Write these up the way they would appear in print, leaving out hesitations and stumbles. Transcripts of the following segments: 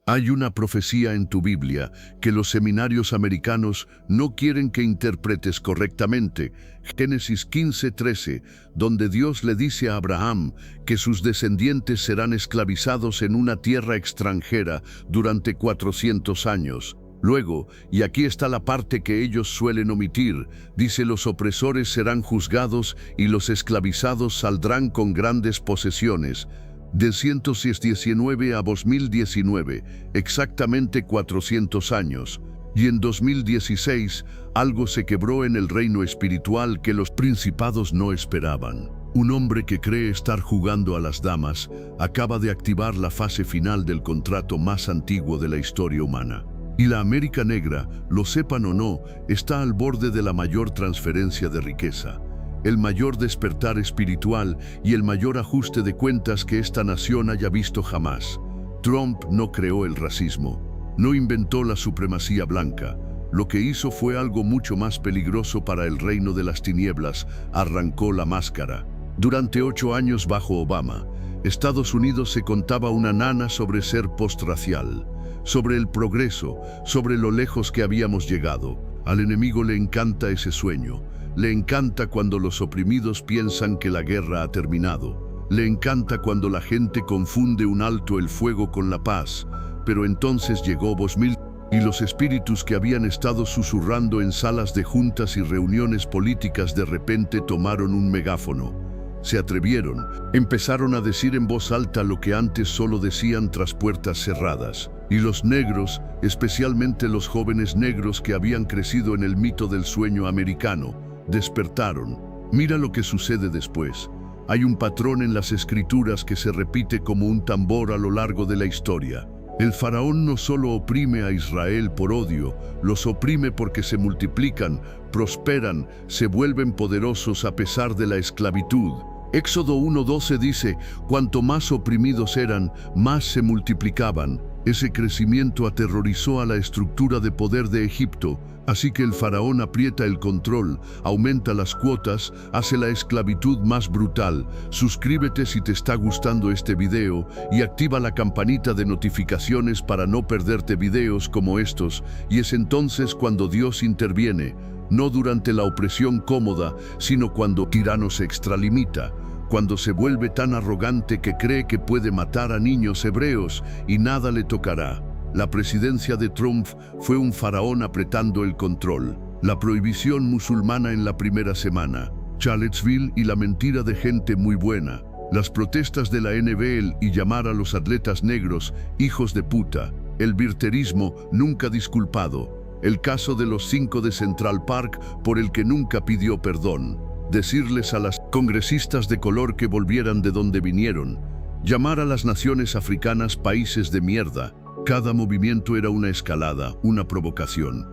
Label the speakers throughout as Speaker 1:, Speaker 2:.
Speaker 1: Hay una profecía en tu Biblia que los seminarios americanos no quieren que interpretes correctamente. Génesis 15:13, donde Dios le dice a Abraham que sus descendientes serán esclavizados en una tierra extranjera durante 400 años. Luego, y aquí está la parte que ellos suelen omitir, dice: los opresores serán juzgados y los esclavizados saldrán con grandes posesiones. De 119 a 2019, exactamente 400 años. Y en 2016, algo se quebró en el reino espiritual que los principados no esperaban. Un hombre que cree estar jugando a las damas acaba de activar la fase final del contrato más antiguo de la historia humana. Y la América Negra, lo sepan o no, está al borde de la mayor transferencia de riqueza, el mayor despertar espiritual y el mayor ajuste de cuentas que esta nación haya visto jamás. Trump no creó el racismo, no inventó la supremacía blanca. Lo que hizo fue algo mucho más peligroso para el reino de las tinieblas: arrancó la máscara. Durante 8 años bajo Obama, Estados Unidos se contaba una nana sobre ser postracial, sobre el progreso, sobre lo lejos que habíamos llegado. Al enemigo le encanta ese sueño. Le encanta cuando los oprimidos piensan que la guerra ha terminado. Le encanta cuando la gente confunde un alto el fuego con la paz. Pero entonces llegó 2000 y los espíritus que habían estado susurrando en salas de juntas y reuniones políticas de repente tomaron un megáfono. Se atrevieron, empezaron a decir en voz alta lo que antes solo decían tras puertas cerradas. Y los negros, especialmente los jóvenes negros que habían crecido en el mito del sueño americano, despertaron. Mira lo que sucede después. Hay un patrón en las escrituras que se repite como un tambor a lo largo de la historia. El faraón no solo oprime a Israel por odio, los oprime porque se multiplican, prosperan, se vuelven poderosos a pesar de la esclavitud. Éxodo 1:12 dice: cuanto más oprimidos eran, más se multiplicaban. Ese crecimiento aterrorizó a la estructura de poder de Egipto, así que el faraón aprieta el control, aumenta las cuotas, hace la esclavitud más brutal. Suscríbete si te está gustando este video y activa la campanita de notificaciones para no perderte videos como estos. Y es entonces cuando Dios interviene, no durante la opresión cómoda, sino cuando el tirano se extralimita, cuando se vuelve tan arrogante que cree que puede matar a niños hebreos y nada le tocará. La presidencia de Trump fue un faraón apretando el control. La prohibición musulmana en la primera semana, Charlottesville y la mentira de gente muy buena, las protestas de la NFL y llamar a los atletas negros hijos de puta, el birterismo nunca disculpado, el caso de los 5 de Central Park por el que nunca pidió perdón, decirles a las congresistas de color que volvieran de donde vinieron, llamar a las naciones africanas países de mierda. Cada movimiento era una escalada, una provocación.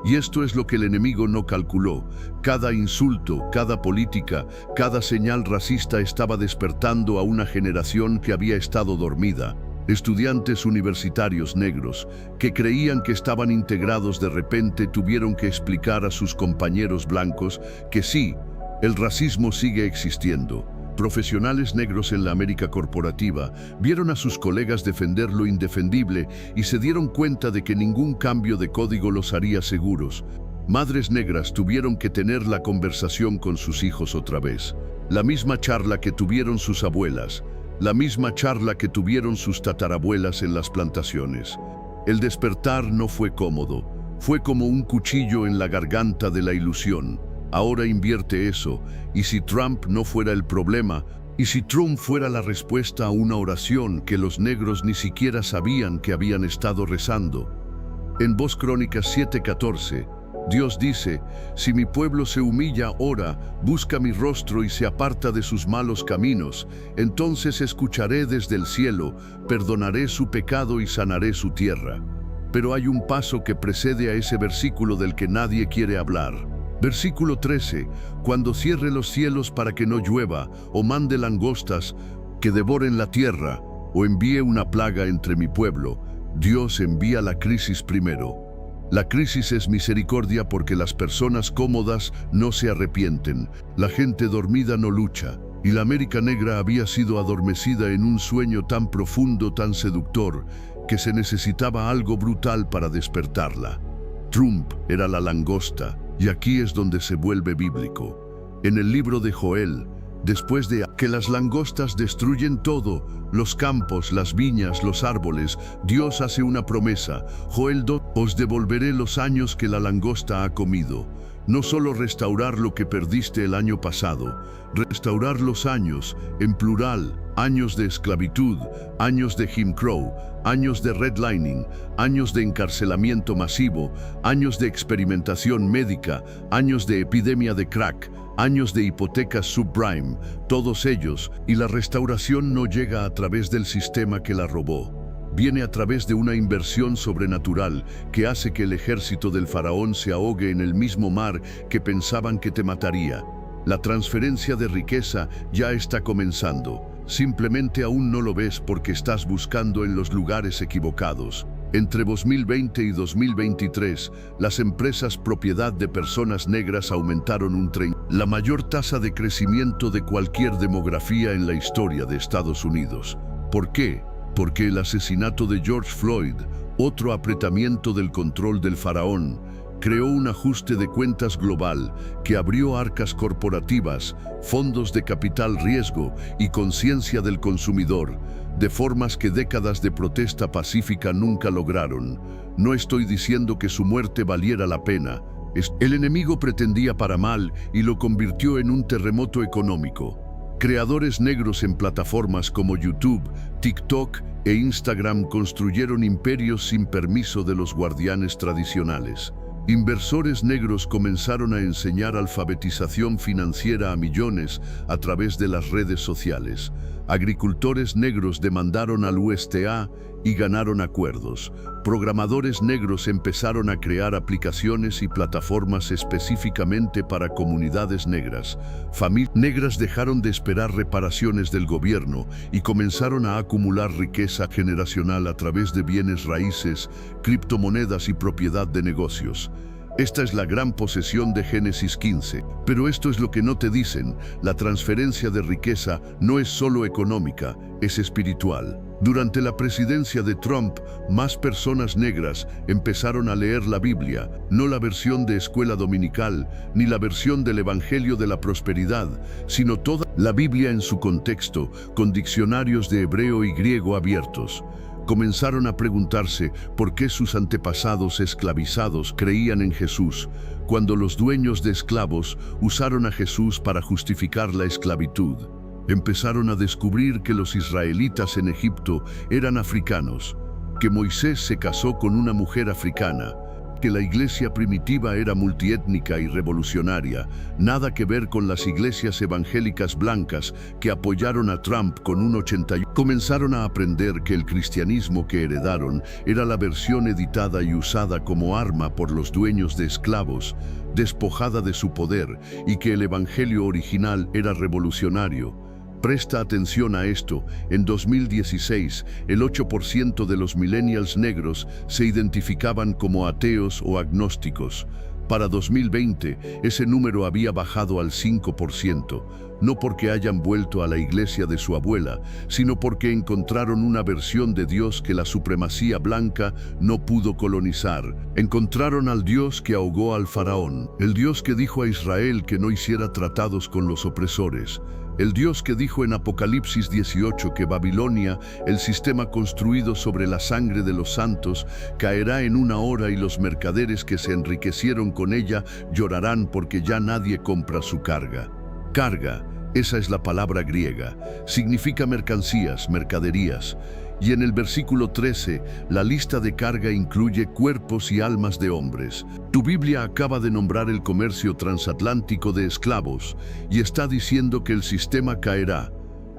Speaker 1: Y esto es lo que el enemigo no calculó. Cada insulto, cada política, cada señal racista estaba despertando a una generación que había estado dormida. Estudiantes universitarios negros que creían que estaban integrados de repente tuvieron que explicar a sus compañeros blancos que sí, el racismo sigue existiendo. Profesionales negros en la América corporativa vieron a sus colegas defender lo indefendible y se dieron cuenta de que ningún cambio de código los haría seguros. Madres negras tuvieron que tener la conversación con sus hijos otra vez. La misma charla que tuvieron sus abuelas, la misma charla que tuvieron sus tatarabuelas en las plantaciones. El despertar no fue cómodo, fue como un cuchillo en la garganta de la ilusión. Ahora invierte eso, y si Trump no fuera el problema, y si Trump fuera la respuesta a una oración que los negros ni siquiera sabían que habían estado rezando. En Voz Crónicas 7:14, Dios dice: si mi pueblo se humilla, ora, busca mi rostro y se aparta de sus malos caminos, entonces escucharé desde el cielo, perdonaré su pecado y sanaré su tierra. Pero hay un paso que precede a ese versículo del que nadie quiere hablar. Versículo 13, cuando cierre los cielos para que no llueva, o mande langostas que devoren la tierra, o envíe una plaga entre mi pueblo, Dios envía la crisis primero. La crisis es misericordia porque las personas cómodas no se arrepienten, la gente dormida no lucha, y la América Negra había sido adormecida en un sueño tan profundo, tan seductor, que se necesitaba algo brutal para despertarla. Trump era la langosta, y aquí es donde se vuelve bíblico. En el libro de Joel, después de que las langostas destruyen todo, los campos, las viñas, los árboles, Dios hace una promesa. Joel 2, os devolveré los años que la langosta ha comido. No solo restaurar lo que perdiste el año pasado, restaurar los años, en plural, años de esclavitud, años de Jim Crow, años de redlining, años de encarcelamiento masivo, años de experimentación médica, años de epidemia de crack, años de hipotecas subprime, todos ellos, y la restauración no llega a través del sistema que la robó. Viene a través de una inversión sobrenatural que hace que el ejército del faraón se ahogue en el mismo mar que pensaban que te mataría. La transferencia de riqueza ya está comenzando. Simplemente aún no lo ves porque estás buscando en los lugares equivocados. Entre 2020 y 2023, las empresas propiedad de personas negras aumentaron un 30%, la mayor tasa de crecimiento de cualquier demografía en la historia de Estados Unidos. ¿Por qué? Porque el asesinato de George Floyd, otro apretamiento del control del faraón, creó un ajuste de cuentas global que abrió arcas corporativas, fondos de capital riesgo y conciencia del consumidor, de formas que décadas de protesta pacífica nunca lograron. No estoy diciendo que su muerte valiera la pena. El enemigo pretendía para mal y lo convirtió en un terremoto económico. Creadores negros en plataformas como YouTube, TikTok e Instagram construyeron imperios sin permiso de los guardianes tradicionales. Inversores negros comenzaron a enseñar alfabetización financiera a millones a través de las redes sociales. Agricultores negros demandaron al USDA y ganaron acuerdos. Programadores negros empezaron a crear aplicaciones y plataformas específicamente para comunidades negras. Familias negras dejaron de esperar reparaciones del gobierno y comenzaron a acumular riqueza generacional a través de bienes raíces, criptomonedas y propiedad de negocios. Esta es la gran posesión de Génesis 15. Pero esto es lo que no te dicen. La transferencia de riqueza no es solo económica, es espiritual. Durante la presidencia de Trump, más personas negras empezaron a leer la Biblia, no la versión de escuela dominical, ni la versión del Evangelio de la Prosperidad, sino toda la Biblia en su contexto, con diccionarios de hebreo y griego abiertos. Comenzaron a preguntarse por qué sus antepasados esclavizados creían en Jesús, cuando los dueños de esclavos usaron a Jesús para justificar la esclavitud. Empezaron a descubrir que los israelitas en Egipto eran africanos, que Moisés se casó con una mujer africana, que la iglesia primitiva era multiétnica y revolucionaria, nada que ver con las iglesias evangélicas blancas que apoyaron a Trump con un 81%. Comenzaron a aprender que el cristianismo que heredaron era la versión editada y usada como arma por los dueños de esclavos, despojada de su poder, y que el evangelio original era revolucionario. Presta atención a esto. En 2016, el 8% de los millennials negros se identificaban como ateos o agnósticos. Para 2020, ese número había bajado al 5%, no porque hayan vuelto a la iglesia de su abuela, sino porque encontraron una versión de Dios que la supremacía blanca no pudo colonizar. Encontraron al Dios que ahogó al faraón, el Dios que dijo a Israel que no hiciera tratados con los opresores, el Dios que dijo en Apocalipsis 18 que Babilonia, el sistema construido sobre la sangre de los santos, caerá en una hora y los mercaderes que se enriquecieron con ella llorarán porque ya nadie compra su carga. Carga, esa es la palabra griega, significa mercancías, mercaderías. Y en el versículo 13, la lista de carga incluye cuerpos y almas de hombres. Tu Biblia acaba de nombrar el comercio transatlántico de esclavos y está diciendo que el sistema caerá.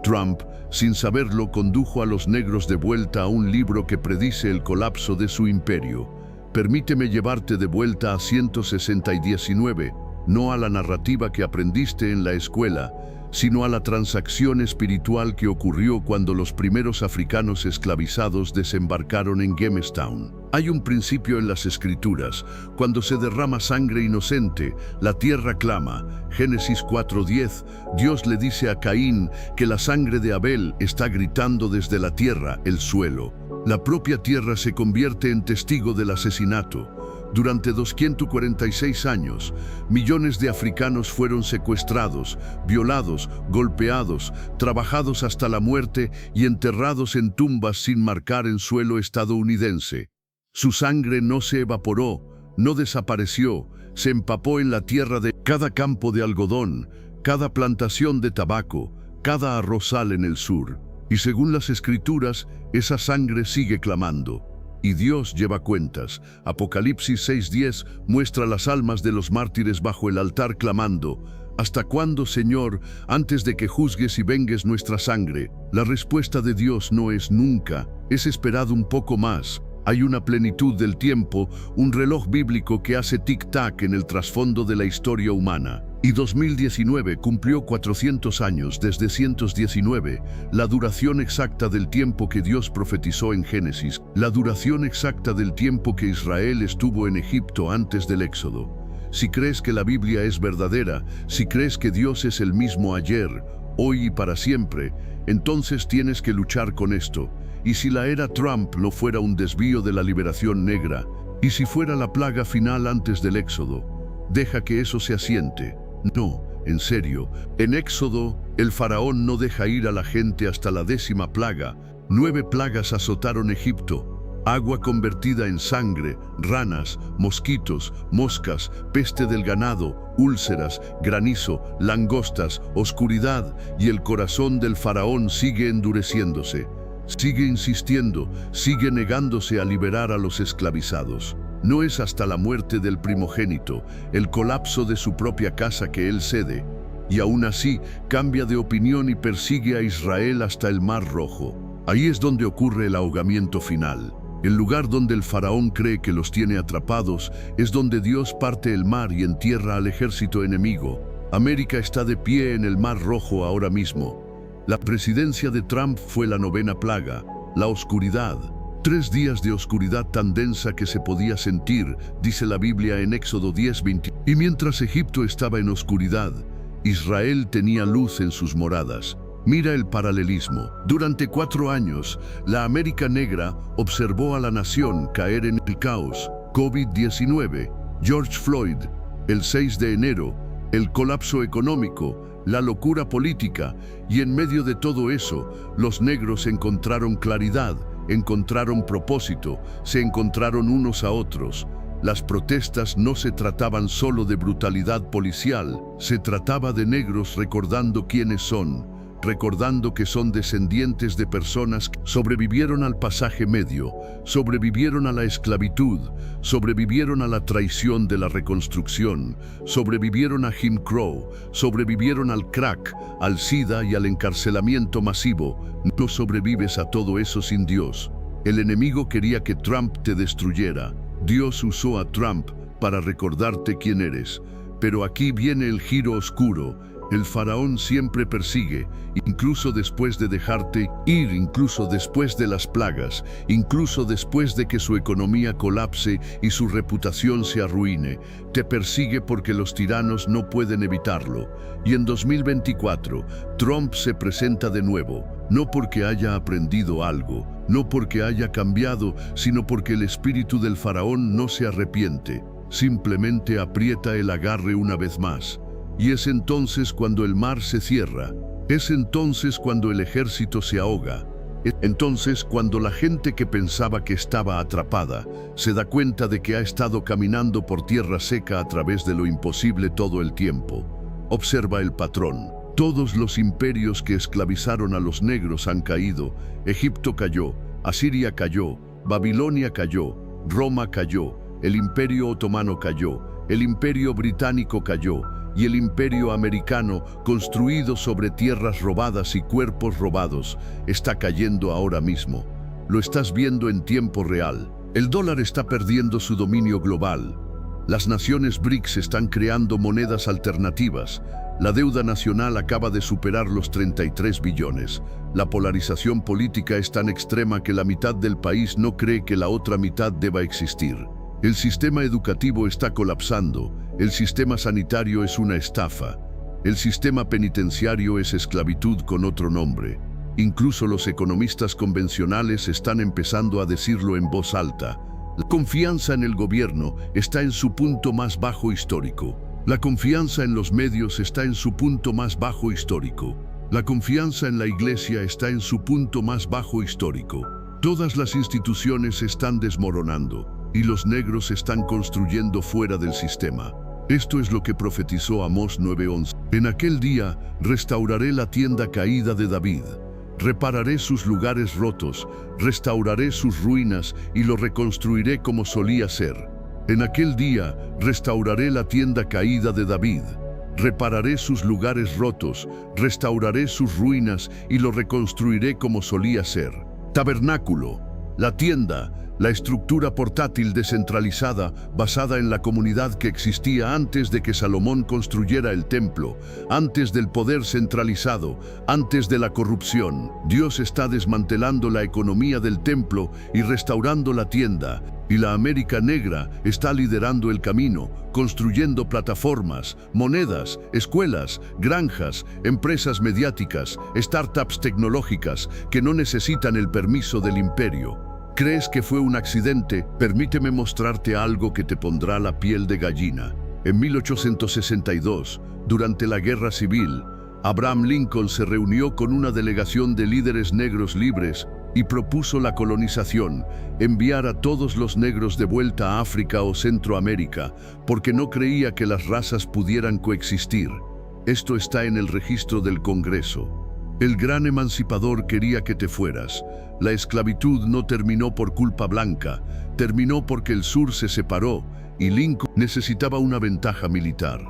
Speaker 1: Trump, sin saberlo, condujo a los negros de vuelta a un libro que predice el colapso de su imperio. Permíteme llevarte de vuelta a 160:19, no a la narrativa que aprendiste en la escuela, sino a la transacción espiritual que ocurrió cuando los primeros africanos esclavizados desembarcaron en Jamestown. Hay un principio en las Escrituras: cuando se derrama sangre inocente, la tierra clama. Génesis 4:10, Dios le dice a Caín que la sangre de Abel está gritando desde la tierra, el suelo. La propia tierra se convierte en testigo del asesinato. Durante 246 años, millones de africanos fueron secuestrados, violados, golpeados, trabajados hasta la muerte y enterrados en tumbas sin marcar en suelo estadounidense. Su sangre no se evaporó, no desapareció, se empapó en la tierra de cada campo de algodón, cada plantación de tabaco, cada arrozal en el sur. Y según las Escrituras, esa sangre sigue clamando. Y Dios lleva cuentas. Apocalipsis 6:10 muestra las almas de los mártires bajo el altar clamando: ¿hasta cuándo, Señor, antes de que juzgues y vengues nuestra sangre? La respuesta de Dios no es nunca, es esperado un poco más. Hay una plenitud del tiempo, un reloj bíblico que hace tic-tac en el trasfondo de la historia humana. Y 2019 cumplió 400 años desde 119, la duración exacta del tiempo que Dios profetizó en Génesis, la duración exacta del tiempo que Israel estuvo en Egipto antes del Éxodo. Si crees que la Biblia es verdadera, si crees que Dios es el mismo ayer, hoy y para siempre, entonces tienes que luchar con esto. Y si la era Trump no fuera un desvío de la liberación negra, y si fuera la plaga final antes del Éxodo, deja que eso se asiente. No, en serio, en Éxodo, el faraón no deja ir a la gente hasta la 10ª plaga. 9 plagas azotaron Egipto: agua convertida en sangre, ranas, mosquitos, moscas, peste del ganado, úlceras, granizo, langostas, oscuridad, y el corazón del faraón sigue endureciéndose. Sigue insistiendo, sigue negándose a liberar a los esclavizados. No es hasta la muerte del primogénito, el colapso de su propia casa, que él cede. Y aún así, cambia de opinión y persigue a Israel hasta el Mar Rojo. Ahí es donde ocurre el ahogamiento final. El lugar donde el faraón cree que los tiene atrapados es donde Dios parte el mar y entierra al ejército enemigo. América está de pie en el Mar Rojo ahora mismo. La presidencia de Trump fue la 9ª plaga, la oscuridad. 3 días de oscuridad tan densa que se podía sentir, dice la Biblia en Éxodo 10:20. Y mientras Egipto estaba en oscuridad, Israel tenía luz en sus moradas. Mira el paralelismo. Durante 4 años, la América negra observó a la nación caer en el caos. COVID-19, George Floyd, el 6 de enero, el colapso económico, la locura política, y en medio de todo eso, los negros encontraron claridad, encontraron propósito, se encontraron unos a otros. Las protestas no se trataban solo de brutalidad policial, se trataba de negros recordando quiénes son, recordando que son descendientes de personas que sobrevivieron al pasaje medio, sobrevivieron a la esclavitud, sobrevivieron a la traición de la reconstrucción, sobrevivieron a Jim Crow, sobrevivieron al crack, al SIDA y al encarcelamiento masivo. No sobrevives a todo eso sin Dios. El enemigo quería que Trump te destruyera. Dios usó a Trump para recordarte quién eres. Pero aquí viene el giro oscuro. El faraón siempre persigue, incluso después de dejarte ir, incluso después de las plagas, incluso después de que su economía colapse y su reputación se arruine. Te persigue porque los tiranos no pueden evitarlo. Y en 2024, Trump se presenta de nuevo, no porque haya aprendido algo, no porque haya cambiado, sino porque el espíritu del faraón no se arrepiente. Simplemente aprieta el agarre una vez más. Y es entonces cuando el mar se cierra, es entonces cuando el ejército se ahoga, es entonces cuando la gente que pensaba que estaba atrapada se da cuenta de que ha estado caminando por tierra seca a través de lo imposible todo el tiempo. Observa el patrón. Todos los imperios que esclavizaron a los negros han caído. Egipto cayó, Asiria cayó, Babilonia cayó, Roma cayó, el Imperio Otomano cayó, el Imperio Británico cayó, y el imperio americano, construido sobre tierras robadas y cuerpos robados, está cayendo ahora mismo. Lo estás viendo en tiempo real. El dólar está perdiendo su dominio global. Las naciones BRICS están creando monedas alternativas. La deuda nacional acaba de superar los 33 billones. La polarización política es tan extrema que la mitad del país no cree que la otra mitad deba existir. El sistema educativo está colapsando. El sistema sanitario es una estafa. El sistema penitenciario es esclavitud con otro nombre. Incluso los economistas convencionales están empezando a decirlo en voz alta. La confianza en el gobierno está en su punto más bajo histórico. La confianza en los medios está en su punto más bajo histórico. La confianza en la iglesia está en su punto más bajo histórico. Todas las instituciones están desmoronando y los negros están construyendo fuera del sistema. Esto es lo que profetizó Amós 9:11. En aquel día restauraré la tienda caída de David. Repararé sus lugares rotos, restauraré sus ruinas y lo reconstruiré como solía ser. En aquel día restauraré la tienda caída de David. Repararé sus lugares rotos, restauraré sus ruinas y lo reconstruiré como solía ser. Tabernáculo, la tienda, la estructura portátil descentralizada basada en la comunidad que existía antes de que Salomón construyera el templo, antes del poder centralizado, antes de la corrupción. Dios está desmantelando la economía del templo y restaurando la tienda, y la América Negra está liderando el camino, construyendo plataformas, monedas, escuelas, granjas, empresas mediáticas, startups tecnológicas que no necesitan el permiso del imperio. ¿Crees que fue un accidente? Permíteme mostrarte algo que te pondrá la piel de gallina. En 1862, durante la Guerra Civil, Abraham Lincoln se reunió con una delegación de líderes negros libres y propuso la colonización, enviar a todos los negros de vuelta a África o Centroamérica, porque no creía que las razas pudieran coexistir. Esto está en el registro del Congreso. El gran emancipador quería que te fueras. La esclavitud no terminó por culpa blanca, terminó porque el sur se separó y Lincoln necesitaba una ventaja militar.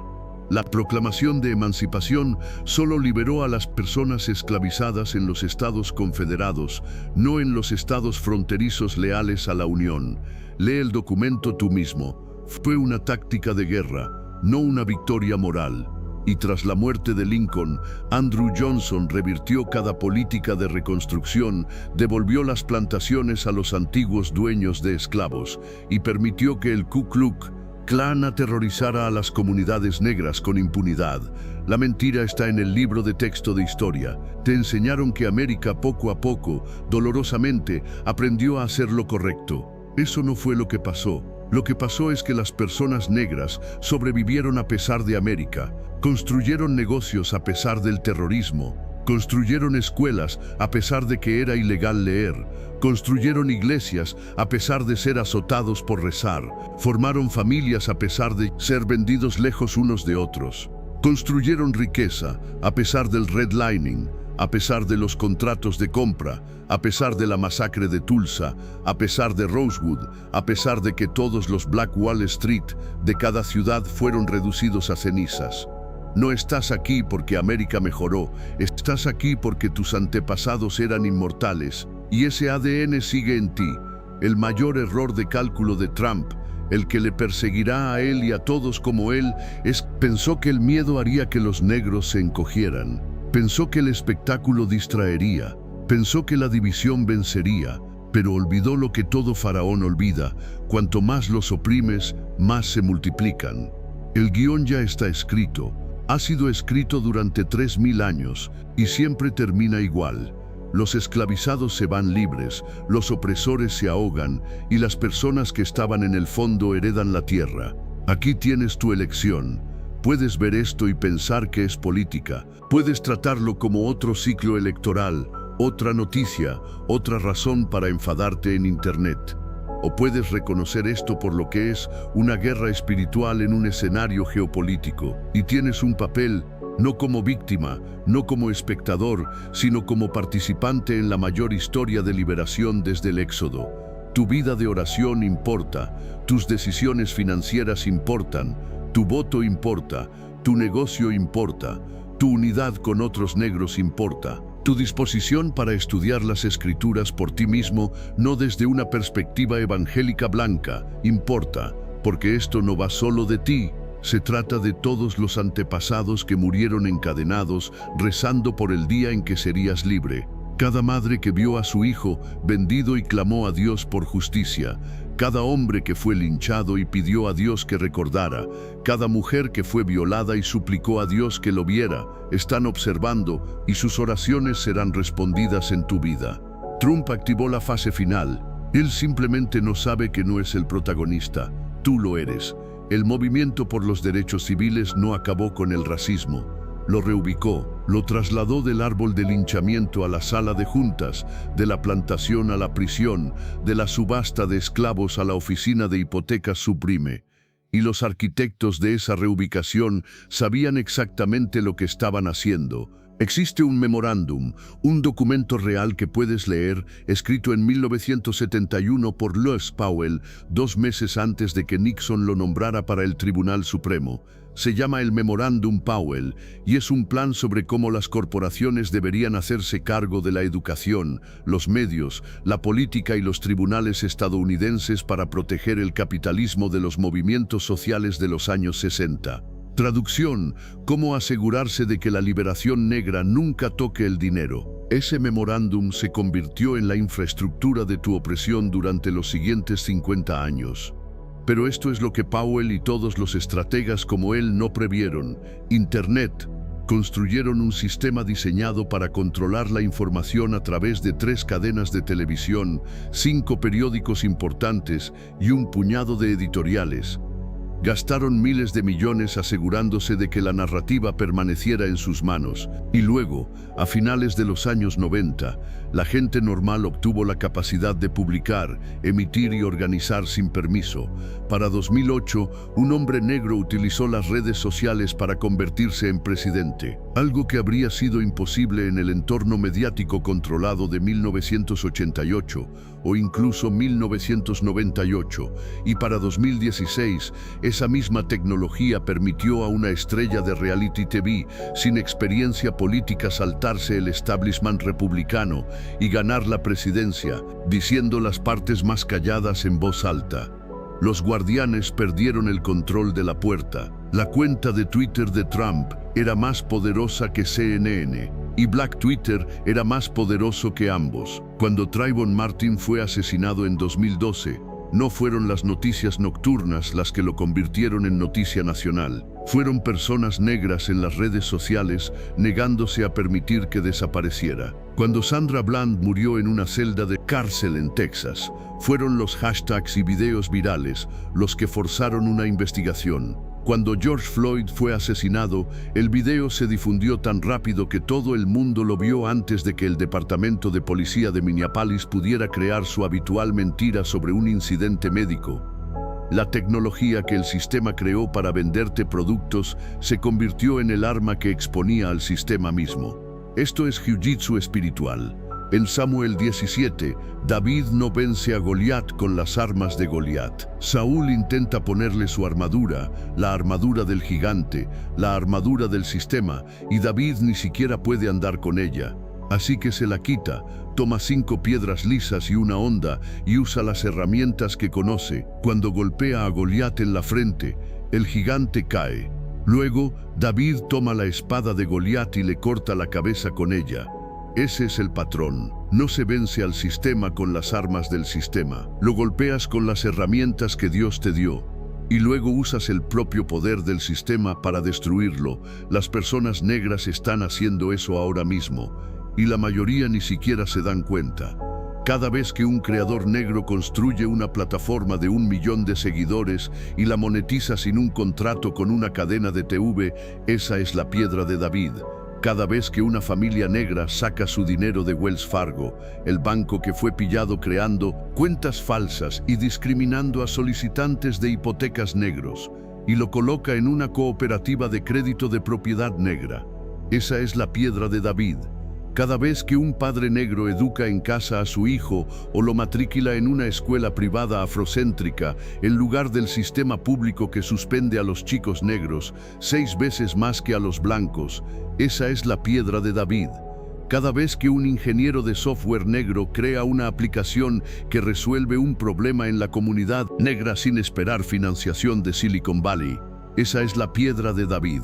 Speaker 1: La proclamación de emancipación solo liberó a las personas esclavizadas en los estados confederados, no en los estados fronterizos leales a la Unión. Lee el documento tú mismo. Fue una táctica de guerra, no una victoria moral. Y tras la muerte de Lincoln, Andrew Johnson revirtió cada política de reconstrucción, devolvió las plantaciones a los antiguos dueños de esclavos y permitió que el Ku Klux Klan aterrorizara a las comunidades negras con impunidad. La mentira está en el libro de texto de historia. Te enseñaron que América poco a poco, dolorosamente, aprendió a hacer lo correcto. Eso no fue lo que pasó. Lo que pasó es que las personas negras sobrevivieron a pesar de América, construyeron negocios a pesar del terrorismo, construyeron escuelas a pesar de que era ilegal leer, construyeron iglesias a pesar de ser azotados por rezar, formaron familias a pesar de ser vendidos lejos unos de otros, construyeron riqueza a pesar del redlining, a pesar de los contratos de compra, a pesar de la masacre de Tulsa, a pesar de Rosewood, a pesar de que todos los Black Wall Street de cada ciudad fueron reducidos a cenizas. No estás aquí porque América mejoró, estás aquí porque tus antepasados eran inmortales y ese ADN sigue en ti. El mayor error de cálculo de Trump, el que le perseguirá a él y a todos como él, pensó que el miedo haría que los negros se encogieran. Pensó que el espectáculo distraería, pensó que la división vencería, pero olvidó lo que todo faraón olvida: cuanto más los oprimes, más se multiplican. El guión ya está escrito, ha sido escrito durante 3000 años y siempre termina igual. Los esclavizados se van libres, los opresores se ahogan y las personas que estaban en el fondo heredan la tierra. Aquí tienes tu elección. Puedes ver esto y pensar que es política. Puedes tratarlo como otro ciclo electoral, otra noticia, otra razón para enfadarte en Internet. O puedes reconocer esto por lo que es: una guerra espiritual en un escenario geopolítico. Y tienes un papel, no como víctima, no como espectador, sino como participante en la mayor historia de liberación desde el Éxodo. Tu vida de oración importa, tus decisiones financieras importan, tu voto importa, tu negocio importa, tu unidad con otros negros importa. Tu disposición para estudiar las Escrituras por ti mismo, no desde una perspectiva evangélica blanca, importa, porque esto no va solo de ti. Se trata de todos los antepasados que murieron encadenados, rezando por el día en que serías libre. Cada madre que vio a su hijo vendido y clamó a Dios por justicia. Cada hombre que fue linchado y pidió a Dios que recordara, cada mujer que fue violada y suplicó a Dios que lo viera, están observando y sus oraciones serán respondidas en tu vida. Trump activó la fase final. Él simplemente no sabe que no es el protagonista. Tú lo eres. El movimiento por los derechos civiles no acabó con el racismo. Lo reubicó, lo trasladó del árbol de linchamiento a la sala de juntas, de la plantación a la prisión, de la subasta de esclavos a la oficina de hipotecas suprime. Y los arquitectos de esa reubicación sabían exactamente lo que estaban haciendo. Existe un memorándum, un documento real que puedes leer, escrito en 1971 por Lewis Powell, 2 meses antes de que Nixon lo nombrara para el Tribunal Supremo. Se llama el Memorándum Powell y es un plan sobre cómo las corporaciones deberían hacerse cargo de la educación, los medios, la política y los tribunales estadounidenses para proteger el capitalismo de los movimientos sociales de los años 60. Traducción: cómo asegurarse de que la liberación negra nunca toque el dinero. Ese memorándum se convirtió en la infraestructura de tu opresión durante los siguientes 50 años. Pero esto es lo que Powell y todos los estrategas como él no previeron. Internet. Construyeron un sistema diseñado para controlar la información a través de 3 cadenas de televisión, 5 periódicos importantes y un puñado de editoriales. Gastaron miles de millones asegurándose de que la narrativa permaneciera en sus manos. Y luego, a finales de los años 90, la gente normal obtuvo la capacidad de publicar, emitir y organizar sin permiso. Para 2008, un hombre negro utilizó las redes sociales para convertirse en presidente, algo que habría sido imposible en el entorno mediático controlado de 1988 o incluso 1998, y para 2016, esa misma tecnología permitió a una estrella de reality TV sin experiencia política saltarse el establishment republicano y ganar la presidencia, diciendo las partes más calladas en voz alta. Los guardianes perdieron el control de la puerta. La cuenta de Twitter de Trump era más poderosa que CNN, y Black Twitter era más poderoso que ambos. Cuando Trayvon Martin fue asesinado en 2012, no fueron las noticias nocturnas las que lo convirtieron en noticia nacional. Fueron personas negras en las redes sociales negándose a permitir que desapareciera. Cuando Sandra Bland murió en una celda de cárcel en Texas, fueron los hashtags y videos virales los que forzaron una investigación. Cuando George Floyd fue asesinado, el video se difundió tan rápido que todo el mundo lo vio antes de que el Departamento de Policía de Minneapolis pudiera crear su habitual mentira sobre un incidente médico. La tecnología que el sistema creó para venderte productos se convirtió en el arma que exponía al sistema mismo. Esto es jiu-jitsu espiritual. En Samuel 17, David no vence a Goliat con las armas de Goliat. Saúl intenta ponerle su armadura, la armadura del gigante, la armadura del sistema, y David ni siquiera puede andar con ella. Así que se la quita, toma 5 piedras lisas y una honda y usa las herramientas que conoce. Cuando golpea a Goliat en la frente, el gigante cae. Luego, David toma la espada de Goliat y le corta la cabeza con ella. Ese es el patrón. No se vence al sistema con las armas del sistema. Lo golpeas con las herramientas que Dios te dio. Y luego usas el propio poder del sistema para destruirlo. Las personas negras están haciendo eso ahora mismo. Y la mayoría ni siquiera se dan cuenta. Cada vez que un creador negro construye una plataforma de 1 millón de seguidores y la monetiza sin un contrato con una cadena de TV, esa es la piedra de David. Cada vez que una familia negra saca su dinero de Wells Fargo, el banco que fue pillado creando cuentas falsas y discriminando a solicitantes de hipotecas negros, y lo coloca en una cooperativa de crédito de propiedad negra. Esa es la piedra de David. Cada vez que un padre negro educa en casa a su hijo o lo matricula en una escuela privada afrocéntrica, en lugar del sistema público que suspende a los chicos negros 6 veces más que a los blancos, esa es la piedra de David. Cada vez que un ingeniero de software negro crea una aplicación que resuelve un problema en la comunidad negra sin esperar financiación de Silicon Valley, esa es la piedra de David.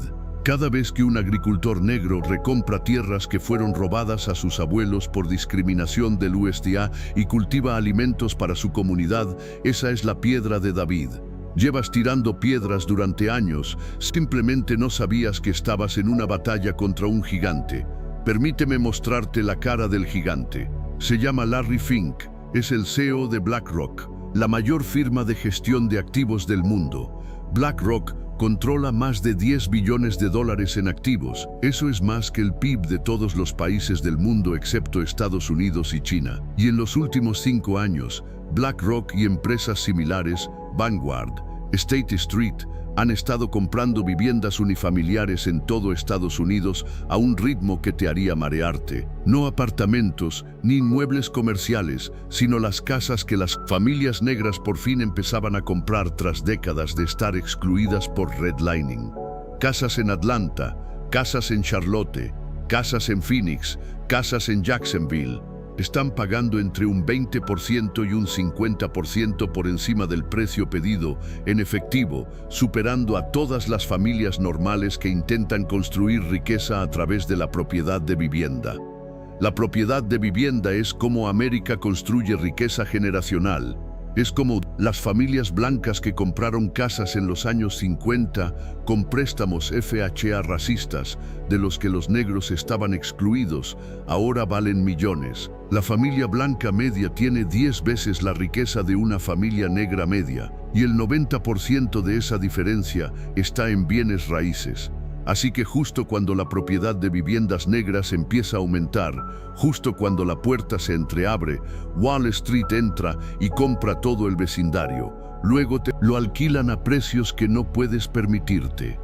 Speaker 1: Cada vez que un agricultor negro recompra tierras que fueron robadas a sus abuelos por discriminación del USDA y cultiva alimentos para su comunidad, esa es la piedra de David. Llevas tirando piedras durante años, simplemente no sabías que estabas en una batalla contra un gigante. Permíteme mostrarte la cara del gigante. Se llama Larry Fink, es el CEO de BlackRock, la mayor firma de gestión de activos del mundo. BlackRock controla más de 10 billones de dólares en activos. Eso es más que el PIB de todos los países del mundo excepto Estados Unidos y China. Y en los últimos 5 años, BlackRock y empresas similares, Vanguard, State Street, han estado comprando viviendas unifamiliares en todo Estados Unidos a un ritmo que te haría marearte. No apartamentos ni inmuebles comerciales, sino las casas que las familias negras por fin empezaban a comprar tras décadas de estar excluidas por redlining. Casas en Atlanta, casas en Charlotte, casas en Phoenix, casas en Jacksonville. Están pagando entre un 20% y un 50% por encima del precio pedido en efectivo, superando a todas las familias normales que intentan construir riqueza a través de la propiedad de vivienda. La propiedad de vivienda es como América construye riqueza generacional. Es como las familias blancas que compraron casas en los años 50 con préstamos FHA racistas, de los que los negros estaban excluidos, ahora valen millones. La familia blanca media tiene 10 veces la riqueza de una familia negra media, y el 90% de esa diferencia está en bienes raíces. Así que justo cuando la propiedad de viviendas negras empieza a aumentar, justo cuando la puerta se entreabre, Wall Street entra y compra todo el vecindario. Luego te lo alquilan a precios que no puedes permitirte.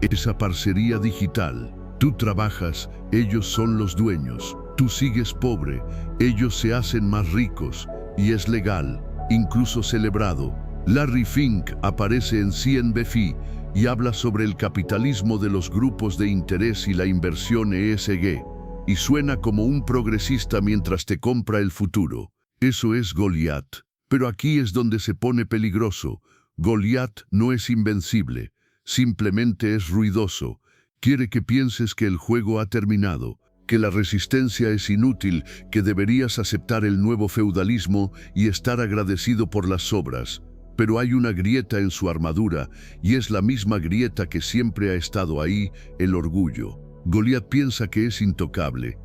Speaker 1: Esa parcería digital. Tú trabajas, ellos son los dueños. Tú sigues pobre, ellos se hacen más ricos. Y es legal, incluso celebrado. Larry Fink aparece en CNBC y habla sobre el capitalismo de los grupos de interés y la inversión ESG, y suena como un progresista mientras te compra el futuro. Eso es Goliat. Pero aquí es donde se pone peligroso. Goliat no es invencible, simplemente es ruidoso. Quiere que pienses que el juego ha terminado, que la resistencia es inútil, que deberías aceptar el nuevo feudalismo y estar agradecido por las obras. Pero hay una grieta en su armadura, y es la misma grieta que siempre ha estado ahí, el orgullo. Goliat piensa que es intocable,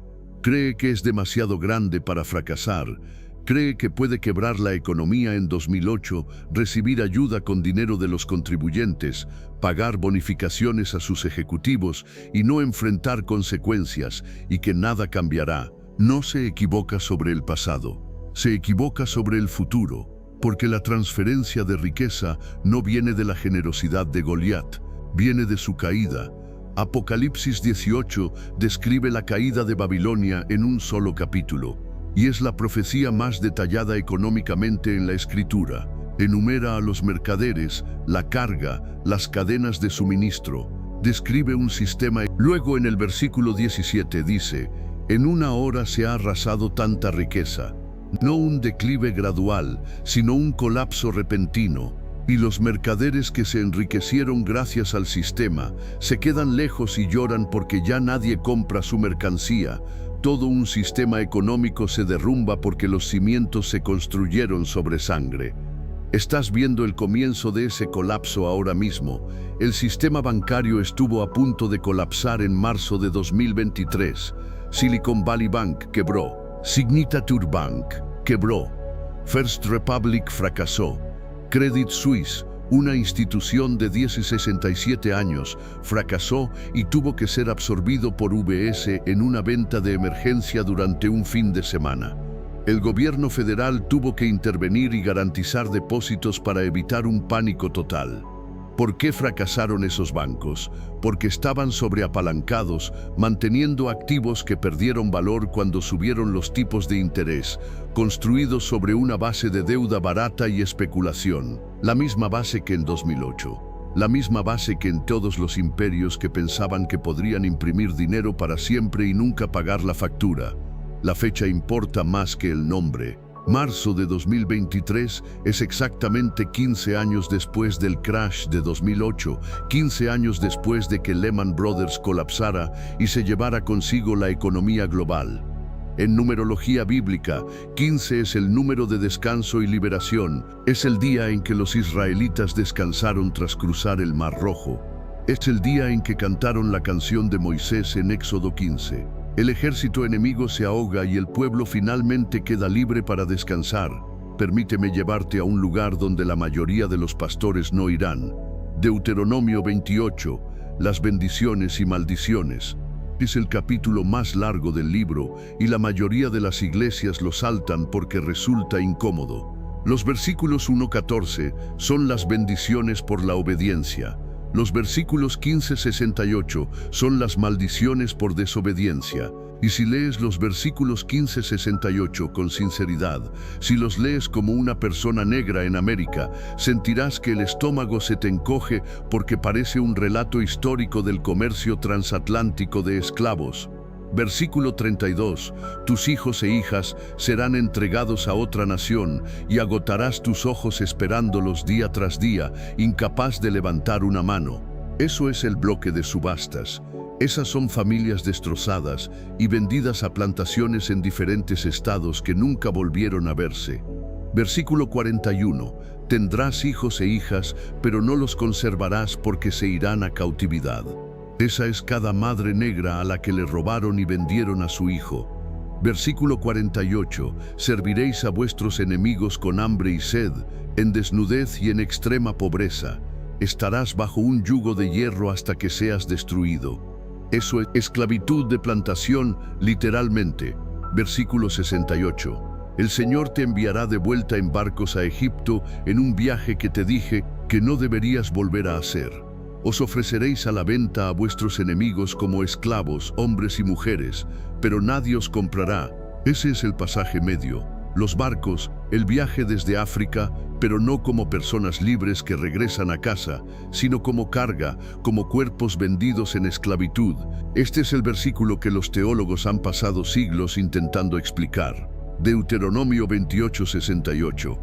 Speaker 1: cree que es demasiado grande para fracasar, cree que puede quebrar la economía en 2008, recibir ayuda con dinero de los contribuyentes, pagar bonificaciones a sus ejecutivos y no enfrentar consecuencias, y que nada cambiará. No se equivoca sobre el pasado, se equivoca sobre el futuro. Porque la transferencia de riqueza no viene de la generosidad de Goliat, viene de su caída. Apocalipsis 18 describe la caída de Babilonia en un solo capítulo, y es la profecía más detallada económicamente en la Escritura. Enumera a los mercaderes, la carga, las cadenas de suministro, describe un sistema. Luego en el versículo 17 dice, en una hora se ha arrasado tanta riqueza. No un declive gradual, sino un colapso repentino, y los mercaderes que se enriquecieron gracias al sistema se quedan lejos y lloran porque ya nadie compra su mercancía. Todo un sistema económico se derrumba porque los cimientos se construyeron sobre sangre. Estás viendo el comienzo de ese colapso ahora mismo. El sistema bancario estuvo a punto de colapsar en marzo de 2023. Silicon Valley Bank quebró. Signature Bank quebró, First Republic fracasó, Credit Suisse, una institución de 67 años, fracasó y tuvo que ser absorbido por UBS en una venta de emergencia durante un fin de semana. El gobierno federal tuvo que intervenir y garantizar depósitos para evitar un pánico total. ¿Por qué fracasaron esos bancos? Porque estaban sobreapalancados, manteniendo activos que perdieron valor cuando subieron los tipos de interés, construidos sobre una base de deuda barata y especulación. La misma base que en 2008. La misma base que en todos los imperios que pensaban que podrían imprimir dinero para siempre y nunca pagar la factura. La fecha importa más que el nombre. Marzo de 2023 es exactamente 15 años después del crash de 2008, 15 años después de que Lehman Brothers colapsara y se llevara consigo la economía global. En numerología bíblica, 15 es el número de descanso y liberación. Es el día en que los israelitas descansaron tras cruzar el Mar Rojo. Es el día en que cantaron la canción de Moisés en Éxodo 15. El ejército enemigo se ahoga y el pueblo finalmente queda libre para descansar. Permíteme llevarte a un lugar donde la mayoría de los pastores no irán. Deuteronomio 28, las bendiciones y maldiciones. Es el capítulo más largo del libro y la mayoría de las iglesias lo saltan porque resulta incómodo. Los versículos 1-14 son las bendiciones por la obediencia. Los versículos 15-68 son las maldiciones por desobediencia. Y si lees los versículos 15-68 con sinceridad, si los lees como una persona negra en América, sentirás que el estómago se te encoge porque parece un relato histórico del comercio transatlántico de esclavos. Versículo 32, tus hijos e hijas serán entregados a otra nación y agotarás tus ojos esperándolos día tras día, incapaz de levantar una mano. Eso es el bloque de subastas. Esas son familias destrozadas y vendidas a plantaciones en diferentes estados que nunca volvieron a verse. Versículo 41. Tendrás hijos e hijas, pero no los conservarás porque se irán a cautividad. Esa es cada madre negra a la que le robaron y vendieron a su hijo. Versículo 48. Serviréis a vuestros enemigos con hambre y sed, en desnudez y en extrema pobreza. Estarás bajo un yugo de hierro hasta que seas destruido. Eso es esclavitud de plantación, literalmente. Versículo 68. El Señor te enviará de vuelta en barcos a Egipto en un viaje que te dije que no deberías volver a hacer. Os ofreceréis a la venta a vuestros enemigos como esclavos, hombres y mujeres, pero nadie os comprará. Ese es el pasaje medio. Los barcos, el viaje desde África, pero no como personas libres que regresan a casa, sino como carga, como cuerpos vendidos en esclavitud. Este es el versículo que los teólogos han pasado siglos intentando explicar. Deuteronomio 28:68.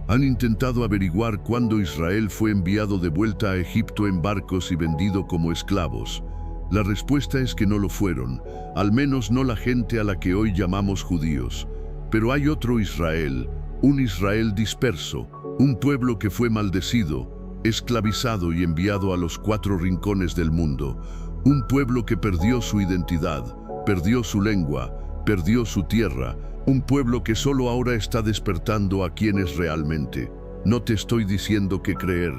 Speaker 1: Han intentado averiguar cuándo Israel fue enviado de vuelta a Egipto en barcos y vendido como esclavos. La respuesta es que no lo fueron, al menos no la gente a la que hoy llamamos judíos. Pero hay otro Israel, un Israel disperso, un pueblo que fue maldecido, esclavizado y enviado a los 4 rincones del mundo. Un pueblo que perdió su identidad, perdió su lengua, perdió su tierra. Un pueblo que solo ahora está despertando a quién es realmente. No te estoy diciendo qué creer,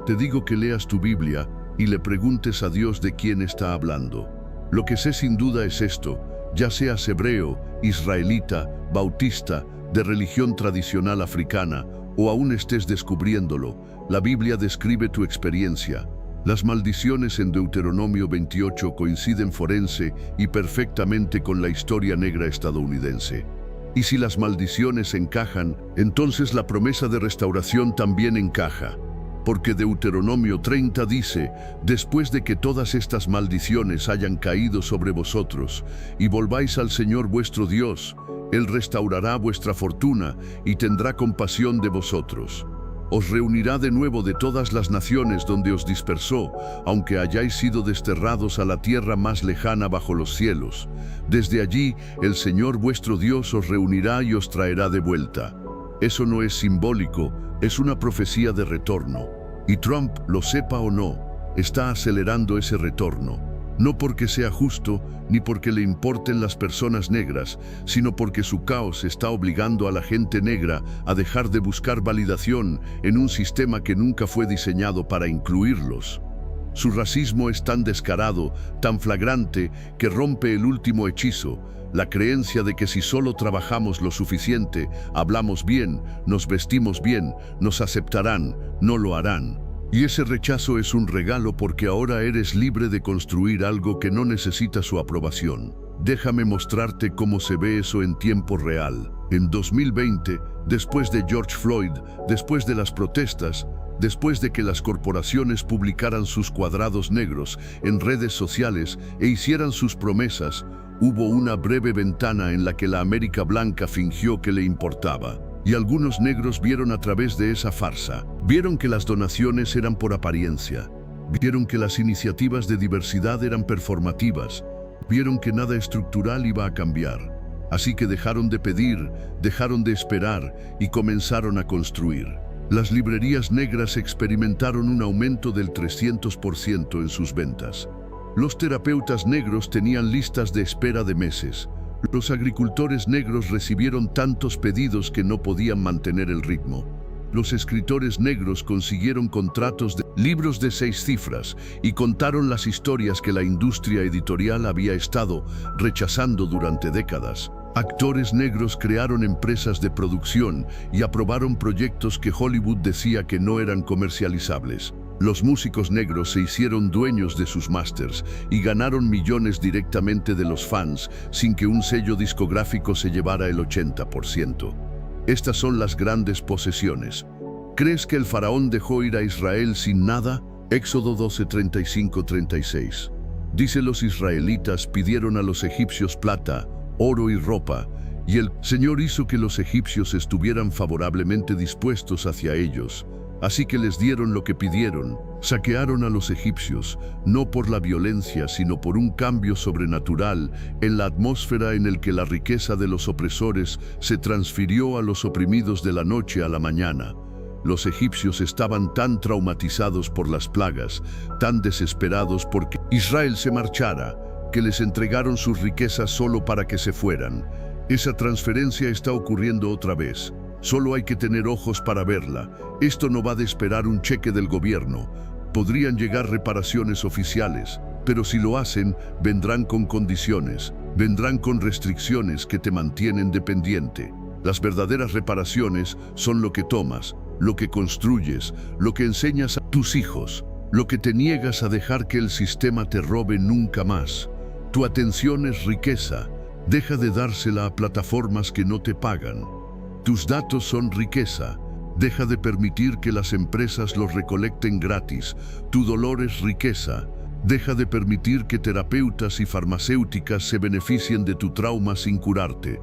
Speaker 1: te digo que leas tu Biblia y le preguntes a Dios de quién está hablando. Lo que sé sin duda es esto, ya seas hebreo, israelita, bautista, de religión tradicional africana, o aún estés descubriéndolo, la Biblia describe tu experiencia. Las maldiciones en Deuteronomio 28 coinciden forense y perfectamente con la historia negra estadounidense. Y si las maldiciones encajan, entonces la promesa de restauración también encaja. Porque Deuteronomio 30 dice, después de que todas estas maldiciones hayan caído sobre vosotros, y volváis al Señor vuestro Dios, Él restaurará vuestra fortuna y tendrá compasión de vosotros. Os reunirá de nuevo de todas las naciones donde os dispersó, aunque hayáis sido desterrados a la tierra más lejana bajo los cielos. Desde allí, el Señor vuestro Dios os reunirá y os traerá de vuelta. Eso no es simbólico, es una profecía de retorno. Y Trump, lo sepa o no, está acelerando ese retorno. No porque sea justo, ni porque le importen las personas negras, sino porque su caos está obligando a la gente negra a dejar de buscar validación en un sistema que nunca fue diseñado para incluirlos. Su racismo es tan descarado, tan flagrante, que rompe el último hechizo, la creencia de que si solo trabajamos lo suficiente, hablamos bien, nos vestimos bien, nos aceptarán, no lo harán. Y ese rechazo es un regalo porque ahora eres libre de construir algo que no necesita su aprobación. Déjame mostrarte cómo se ve eso en tiempo real. En 2020, después de George Floyd, después de las protestas, después de que las corporaciones publicaran sus cuadrados negros en redes sociales e hicieran sus promesas, hubo una breve ventana en la que la América blanca fingió que le importaba. Y algunos negros vieron a través de esa farsa. Vieron que las donaciones eran por apariencia. Vieron que las iniciativas de diversidad eran performativas. Vieron que nada estructural iba a cambiar. Así que dejaron de pedir, dejaron de esperar y comenzaron a construir. Las librerías negras experimentaron un aumento del 300% en sus ventas. Los terapeutas negros tenían listas de espera de meses. Los agricultores negros recibieron tantos pedidos que no podían mantener el ritmo. Los escritores negros consiguieron contratos de libros de 6 cifras y contaron las historias que la industria editorial había estado rechazando durante décadas. Actores negros crearon empresas de producción y aprobaron proyectos que Hollywood decía que no eran comercializables. Los músicos negros se hicieron dueños de sus másters y ganaron millones directamente de los fans sin que un sello discográfico se llevara el 80%. Estas son las grandes posesiones. ¿Crees que el faraón dejó ir a Israel sin nada? Éxodo 12, 35-36. Dice: los israelitas pidieron a los egipcios plata, oro y ropa, y el Señor hizo que los egipcios estuvieran favorablemente dispuestos hacia ellos. Así que les dieron lo que pidieron. Saquearon a los egipcios, no por la violencia, sino por un cambio sobrenatural en la atmósfera en el que la riqueza de los opresores se transfirió a los oprimidos de la noche a la mañana. Los egipcios estaban tan traumatizados por las plagas, tan desesperados porque Israel se marchara, que les entregaron sus riquezas solo para que se fueran. Esa transferencia está ocurriendo otra vez. Solo hay que tener ojos para verla. Esto no va de esperar un cheque del gobierno. Podrían llegar reparaciones oficiales, pero si lo hacen, vendrán con condiciones, vendrán con restricciones que te mantienen dependiente. Las verdaderas reparaciones son lo que tomas, lo que construyes, lo que enseñas a tus hijos, lo que te niegas a dejar que el sistema te robe nunca más. Tu atención es riqueza. Deja de dársela a plataformas que no te pagan. Tus datos son riqueza. Deja de permitir que las empresas los recolecten gratis. Tu dolor es riqueza. Deja de permitir que terapeutas y farmacéuticas se beneficien de tu trauma sin curarte.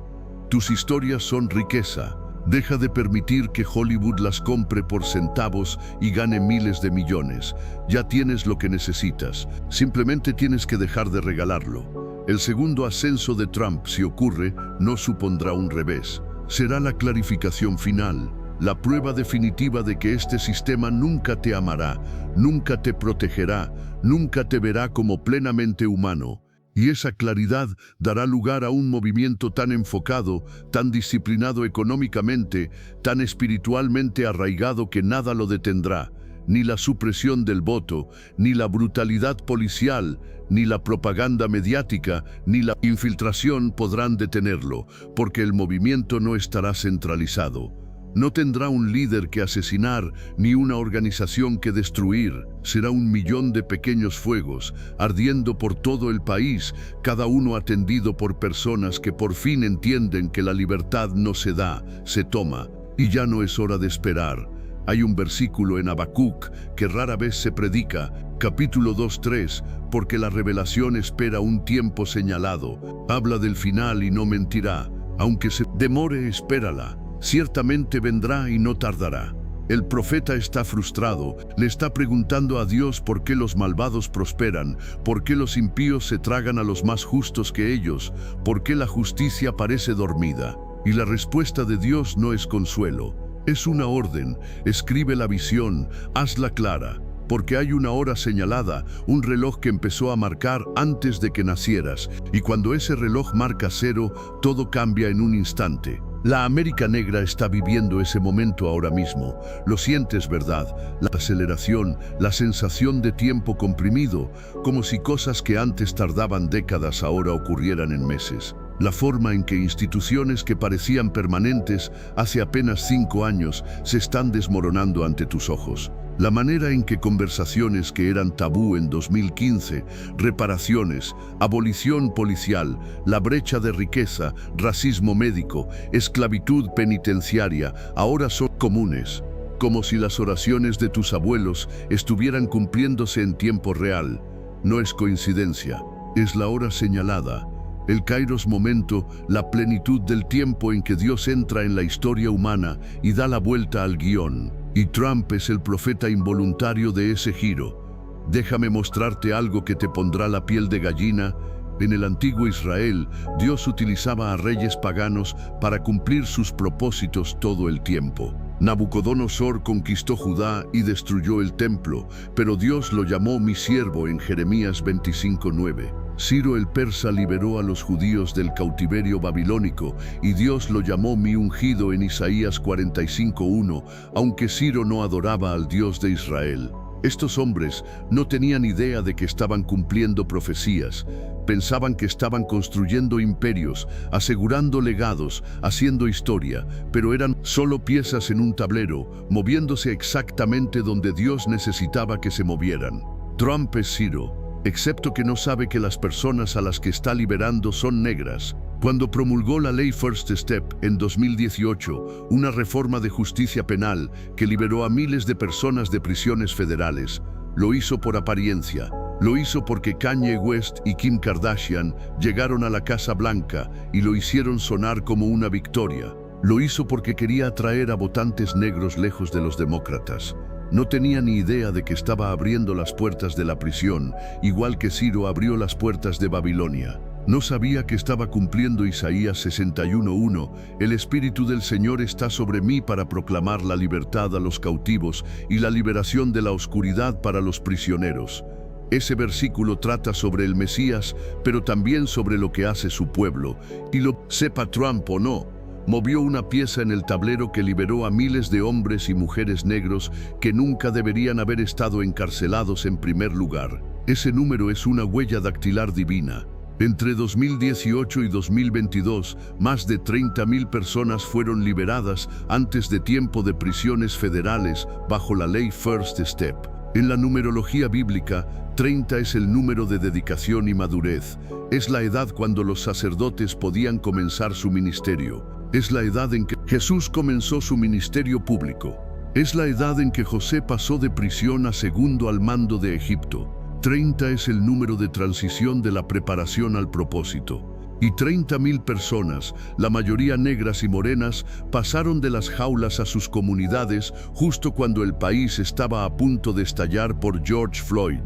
Speaker 1: Tus historias son riqueza. Deja de permitir que Hollywood las compre por centavos y gane miles de millones. Ya tienes lo que necesitas. Simplemente tienes que dejar de regalarlo. El segundo ascenso de Trump, si ocurre, no supondrá un revés. Será la clarificación final, la prueba definitiva de que este sistema nunca te amará, nunca te protegerá, nunca te verá como plenamente humano. Y esa claridad dará lugar a un movimiento tan enfocado, tan disciplinado económicamente, tan espiritualmente arraigado que nada lo detendrá. Ni la supresión del voto, ni la brutalidad policial, ni la propaganda mediática, ni la infiltración podrán detenerlo, porque el movimiento no estará centralizado. No tendrá un líder que asesinar, ni una organización que destruir. Será un millón de pequeños fuegos, ardiendo por todo el país, cada uno atendido por personas que por fin entienden que la libertad no se da, se toma, y ya no es hora de esperar. Hay un versículo en Habacuc que rara vez se predica, capítulo 2:3, porque la revelación espera un tiempo señalado. Habla del final y no mentirá. Aunque se demore, espérala. Ciertamente vendrá y no tardará. El profeta está frustrado, le está preguntando a Dios por qué los malvados prosperan, por qué los impíos se tragan a los más justos que ellos, por qué la justicia parece dormida. Y la respuesta de Dios no es consuelo. Es una orden. Escribe la visión, hazla clara, porque hay una hora señalada, un reloj que empezó a marcar antes de que nacieras, y cuando ese reloj marca 0, todo cambia en un instante. La América negra está viviendo ese momento ahora mismo. Lo sientes, ¿verdad? La aceleración, la sensación de tiempo comprimido, como si cosas que antes tardaban décadas ahora ocurrieran en meses. La forma en que instituciones que parecían permanentes hace apenas 5 años se están desmoronando ante tus ojos. La manera en que conversaciones que eran tabú en 2015, reparaciones, abolición policial, la brecha de riqueza, racismo médico, esclavitud penitenciaria, ahora son comunes. Como si las oraciones de tus abuelos estuvieran cumpliéndose en tiempo real. No es coincidencia, es la hora señalada. El Kairos momento, la plenitud del tiempo en que Dios entra en la historia humana y da la vuelta al guión. Y Trump es el profeta involuntario de ese giro. Déjame mostrarte algo que te pondrá la piel de gallina. En el antiguo Israel, Dios utilizaba a reyes paganos para cumplir sus propósitos todo el tiempo. Nabucodonosor conquistó Judá y destruyó el templo, pero Dios lo llamó mi siervo en Jeremías 25:9. Ciro el persa liberó a los judíos del cautiverio babilónico y Dios lo llamó mi ungido en Isaías 45:1, aunque Ciro no adoraba al Dios de Israel. Estos hombres no tenían idea de que estaban cumpliendo profecías. Pensaban que estaban construyendo imperios, asegurando legados, haciendo historia, pero eran solo piezas en un tablero, moviéndose exactamente donde Dios necesitaba que se movieran. Trump es Ciro, excepto que no sabe que las personas a las que está liberando son negras. Cuando promulgó la ley First Step en 2018, una reforma de justicia penal que liberó a miles de personas de prisiones federales, lo hizo por apariencia. Lo hizo porque Kanye West y Kim Kardashian llegaron a la Casa Blanca y lo hicieron sonar como una victoria. Lo hizo porque quería atraer a votantes negros lejos de los demócratas. No tenía ni idea de que estaba abriendo las puertas de la prisión, igual que Ciro abrió las puertas de Babilonia. No sabía que estaba cumpliendo Isaías 61:1, el Espíritu del Señor está sobre mí para proclamar la libertad a los cautivos y la liberación de la oscuridad para los prisioneros. Ese versículo trata sobre el Mesías, pero también sobre lo que hace su pueblo, y lo sepa Trump o no, movió una pieza en el tablero que liberó a miles de hombres y mujeres negros que nunca deberían haber estado encarcelados en primer lugar. Ese número es una huella dactilar divina. Entre 2018 y 2022, más de 30,000 personas fueron liberadas antes de tiempo de prisiones federales bajo la ley First Step. En la numerología bíblica, 30 es el número de dedicación y madurez. Es la edad cuando los sacerdotes podían comenzar su ministerio. Es la edad en que Jesús comenzó su ministerio público. Es la edad en que José pasó de prisión a segundo al mando de Egipto. 30 es el número de transición de la preparación al propósito. Y 30,000 personas, la mayoría negras y morenas, pasaron de las jaulas a sus comunidades justo cuando el país estaba a punto de estallar por George Floyd.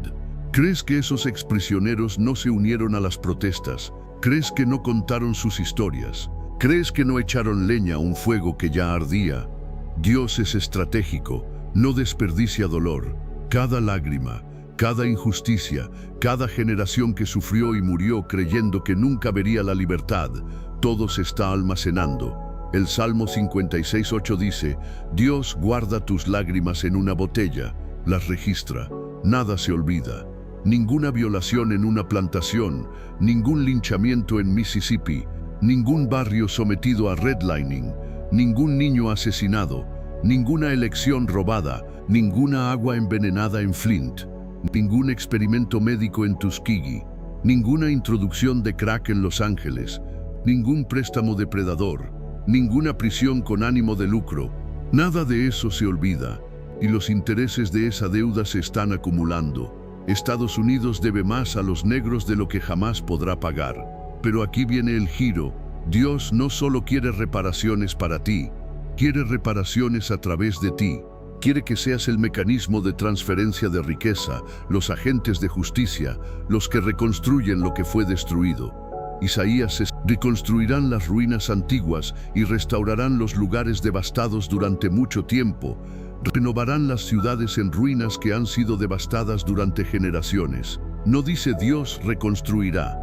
Speaker 1: ¿Crees que esos exprisioneros no se unieron a las protestas? ¿Crees que no contaron sus historias? ¿Crees que no echaron leña a un fuego que ya ardía? Dios es estratégico, no desperdicia dolor. Cada lágrima, cada injusticia, cada generación que sufrió y murió creyendo que nunca vería la libertad, todo se está almacenando. El Salmo 56:8 dice, Dios guarda tus lágrimas en una botella, las registra, nada se olvida. Ninguna violación en una plantación, ningún linchamiento en Mississippi, ningún barrio sometido a redlining, ningún niño asesinado, ninguna elección robada, ninguna agua envenenada en Flint, ningún experimento médico en Tuskegee, ninguna introducción de crack en Los Ángeles, ningún préstamo depredador, ninguna prisión con ánimo de lucro. Nada de eso se olvida, y los intereses de esa deuda se están acumulando. Estados Unidos debe más a los negros de lo que jamás podrá pagar. Pero aquí viene el giro. Dios no solo quiere reparaciones para ti, quiere reparaciones a través de ti. Quiere que seas el mecanismo de transferencia de riqueza, los agentes de justicia, los que reconstruyen lo que fue destruido. Isaías reconstruirán las ruinas antiguas y restaurarán los lugares devastados durante mucho tiempo. Renovarán las ciudades en ruinas que han sido devastadas durante generaciones. No dice Dios reconstruirá,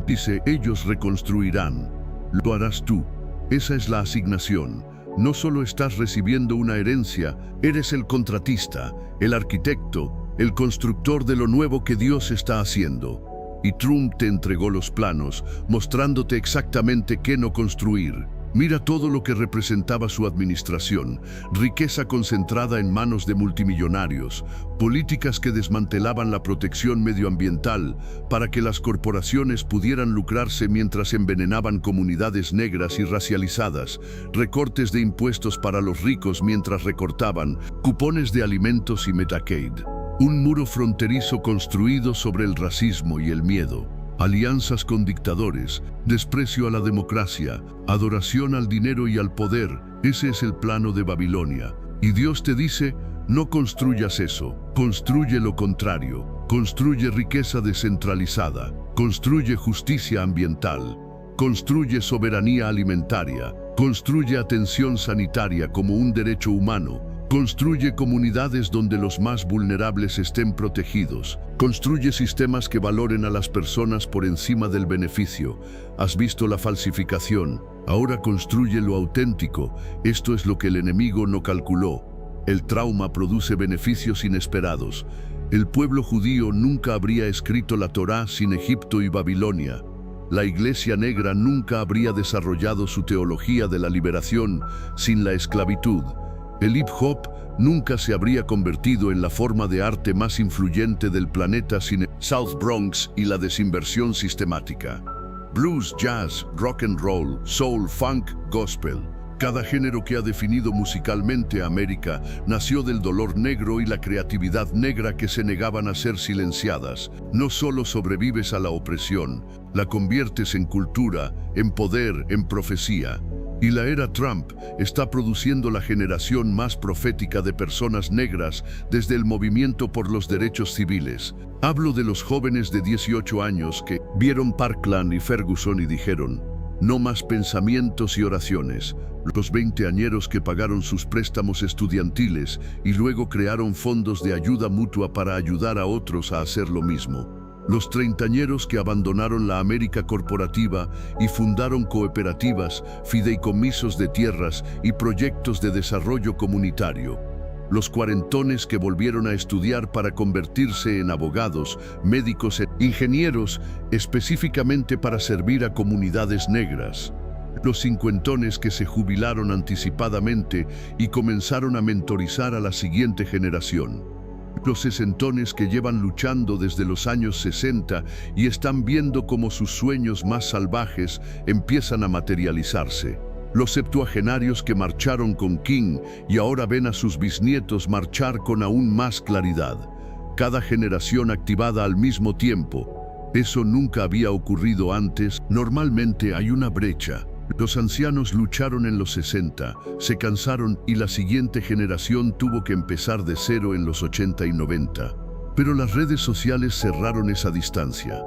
Speaker 1: dice ellos reconstruirán. Lo harás tú. Esa es la asignación. No solo estás recibiendo una herencia, eres el contratista, el arquitecto, el constructor de lo nuevo que Dios está haciendo. Y Trump te entregó los planos, mostrándote exactamente qué no construir. Mira todo lo que representaba su administración: riqueza concentrada en manos de multimillonarios, políticas que desmantelaban la protección medioambiental para que las corporaciones pudieran lucrarse mientras envenenaban comunidades negras y racializadas, recortes de impuestos para los ricos mientras recortaban, cupones de alimentos y Medicaid. Un muro fronterizo construido sobre el racismo y el miedo. alianzas con dictadores, desprecio a la democracia, adoración al dinero y al poder. Ese es el plano de Babilonia. Y Dios te dice, no construyas eso, construye lo contrario, construye riqueza descentralizada, construye justicia ambiental, construye soberanía alimentaria, construye atención sanitaria como un derecho humano, construye comunidades donde los más vulnerables estén protegidos, construye sistemas que valoren a las personas por encima del beneficio. Has visto la falsificación, ahora construye lo auténtico. Esto es lo que el enemigo no calculó. El trauma produce beneficios inesperados. El pueblo judío nunca habría escrito la Torá sin Egipto y Babilonia. La Iglesia Negra nunca habría desarrollado su teología de la liberación sin la esclavitud. El hip hop nunca se habría convertido en la forma de arte más influyente del planeta sin el South Bronx y la desinversión sistemática. Blues, jazz, rock and roll, soul, funk, gospel. Cada género que ha definido musicalmente a América nació del dolor negro y la creatividad negra que se negaban a ser silenciadas. No solo sobrevives a la opresión, la conviertes en cultura, en poder, en profecía. Y la era Trump está produciendo la generación más profética de personas negras desde el movimiento por los derechos civiles. Hablo de los jóvenes de 18 años que vieron Parkland y Ferguson y dijeron, no más pensamientos y oraciones. Los veinteañeros que pagaron sus préstamos estudiantiles y luego crearon fondos de ayuda mutua para ayudar a otros a hacer lo mismo. Los treintañeros que abandonaron la América corporativa y fundaron cooperativas, fideicomisos de tierras y proyectos de desarrollo comunitario. Los cuarentones que volvieron a estudiar para convertirse en abogados, médicos e ingenieros, específicamente para servir a comunidades negras. Los cincuentones que se jubilaron anticipadamente y comenzaron a mentorizar a la siguiente generación. Los sesentones que llevan luchando desde los años 60 y están viendo cómo sus sueños más salvajes empiezan a materializarse. Los septuagenarios que marcharon con King y ahora ven a sus bisnietos marchar con aún más claridad. Cada generación activada al mismo tiempo. Eso nunca había ocurrido antes. Normalmente hay una brecha. Los ancianos lucharon en los 60, se cansaron y la siguiente generación tuvo que empezar de cero en los 80 y 90. Pero las redes sociales cerraron esa distancia.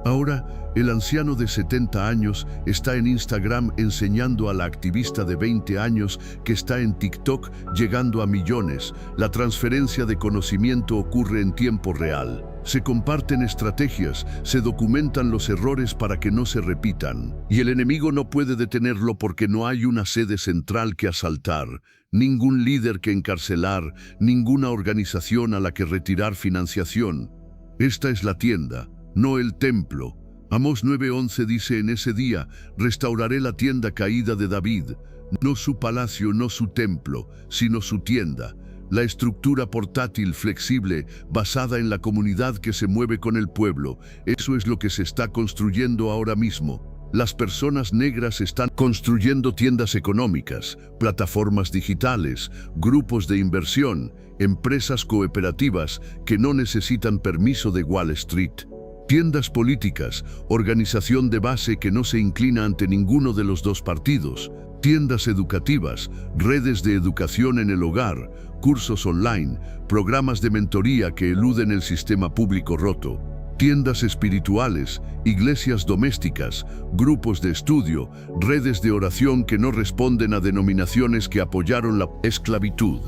Speaker 1: Ahora, el anciano de 70 años está en Instagram enseñando a la activista de 20 años que está en TikTok llegando a millones. La transferencia de conocimiento ocurre en tiempo real. Se comparten estrategias, se documentan los errores para que no se repitan. Y el enemigo no puede detenerlo porque no hay una sede central que asaltar, ningún líder que encarcelar, ninguna organización a la que retirar financiación. Esta es la tienda, no el templo. Amós 9:11 dice, en ese día restauraré la tienda caída de David, no su palacio, no su templo, sino su tienda. La estructura portátil, flexible, basada en la comunidad que se mueve con el pueblo. Eso es lo que se está construyendo ahora mismo. Las personas negras están construyendo tiendas económicas, plataformas digitales, grupos de inversión, empresas cooperativas que no necesitan permiso de Wall Street. Tiendas políticas, organización de base que no se inclina ante ninguno de los dos partidos. Tiendas educativas, redes de educación en el hogar, cursos online, programas de mentoría que eluden el sistema público roto. Tiendas espirituales, iglesias domésticas, grupos de estudio, redes de oración que no responden a denominaciones que apoyaron la esclavitud.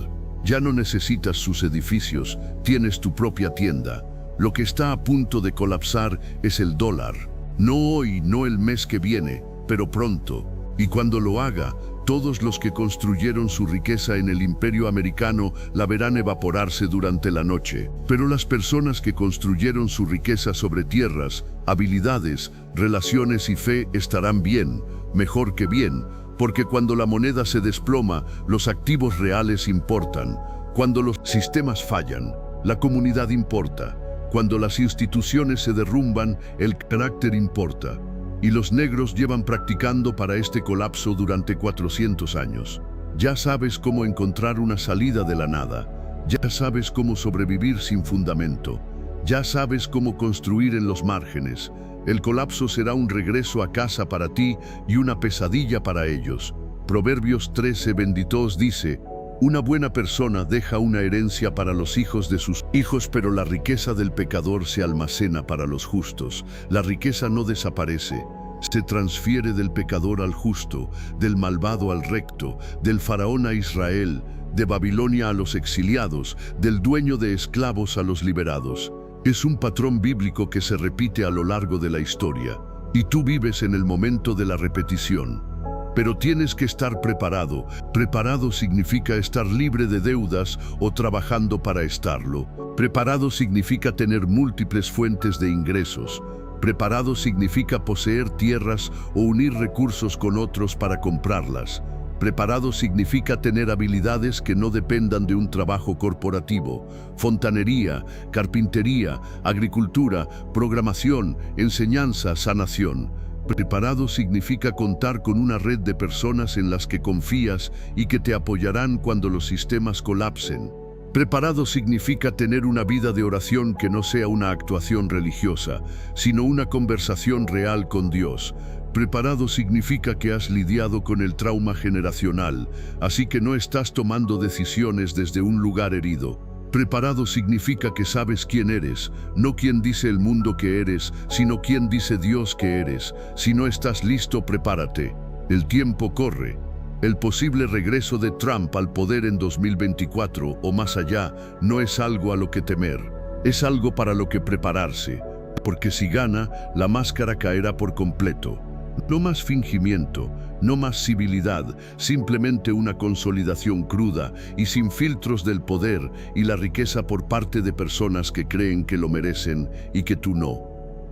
Speaker 1: Ya no necesitas sus edificios, tienes tu propia tienda. Lo que está a punto de colapsar es el dólar. No hoy, no el mes que viene, pero pronto. Y cuando lo haga, todos los que construyeron su riqueza en el imperio americano la verán evaporarse durante la noche. Pero las personas que construyeron su riqueza sobre tierras, habilidades, relaciones y fe estarán bien, mejor que bien, porque cuando la moneda se desploma, los activos reales importan. Cuando los sistemas fallan, la comunidad importa. Cuando las instituciones se derrumban, el carácter importa. Y los negros llevan practicando para este colapso durante 400 años. Ya sabes cómo encontrar una salida de la nada. Ya sabes cómo sobrevivir sin fundamento. Ya sabes cómo construir en los márgenes. El colapso será un regreso a casa para ti y una pesadilla para ellos. Proverbios 13:22 dice: una buena persona deja una herencia para los hijos de sus hijos, pero la riqueza del pecador se almacena para los justos. La riqueza no desaparece, se transfiere del pecador al justo, del malvado al recto, del faraón a Israel, de Babilonia a los exiliados, del dueño de esclavos a los liberados. Es un patrón bíblico que se repite a lo largo de la historia, y tú vives en el momento de la repetición. Pero tienes que estar preparado. Preparado significa estar libre de deudas o trabajando para estarlo. Preparado significa tener múltiples fuentes de ingresos. Preparado significa poseer tierras o unir recursos con otros para comprarlas. Preparado significa tener habilidades que no dependan de un trabajo corporativo. Fontanería, carpintería, agricultura, programación, enseñanza, sanación. Preparado significa contar con una red de personas en las que confías y que te apoyarán cuando los sistemas colapsen. Preparado significa tener una vida de oración que no sea una actuación religiosa, sino una conversación real con Dios. Preparado significa que has lidiado con el trauma generacional, así que no estás tomando decisiones desde un lugar herido. Preparado significa que sabes quién eres, no quién dice el mundo que eres, sino quién dice Dios que eres. Si no estás listo, prepárate. El tiempo corre. El posible regreso de Trump al poder en 2024 o más allá no es algo a lo que temer, es algo para lo que prepararse, porque si gana, la máscara caerá por completo. No más fingimiento, no más civilidad, simplemente una consolidación cruda y sin filtros del poder y la riqueza por parte de personas que creen que lo merecen y que tú no.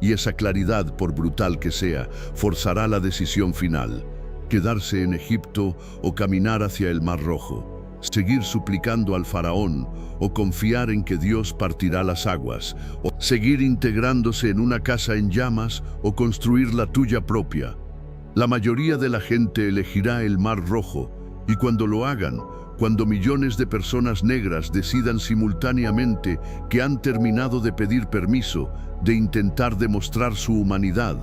Speaker 1: Y esa claridad, por brutal que sea, forzará la decisión final: quedarse en Egipto o caminar hacia el Mar Rojo, seguir suplicando al faraón o confiar en que Dios partirá las aguas, o seguir integrándose en una casa en llamas o construir la tuya propia. La mayoría de la gente elegirá el Mar Rojo, y cuando lo hagan, cuando millones de personas negras decidan simultáneamente que han terminado de pedir permiso, de intentar demostrar su humanidad,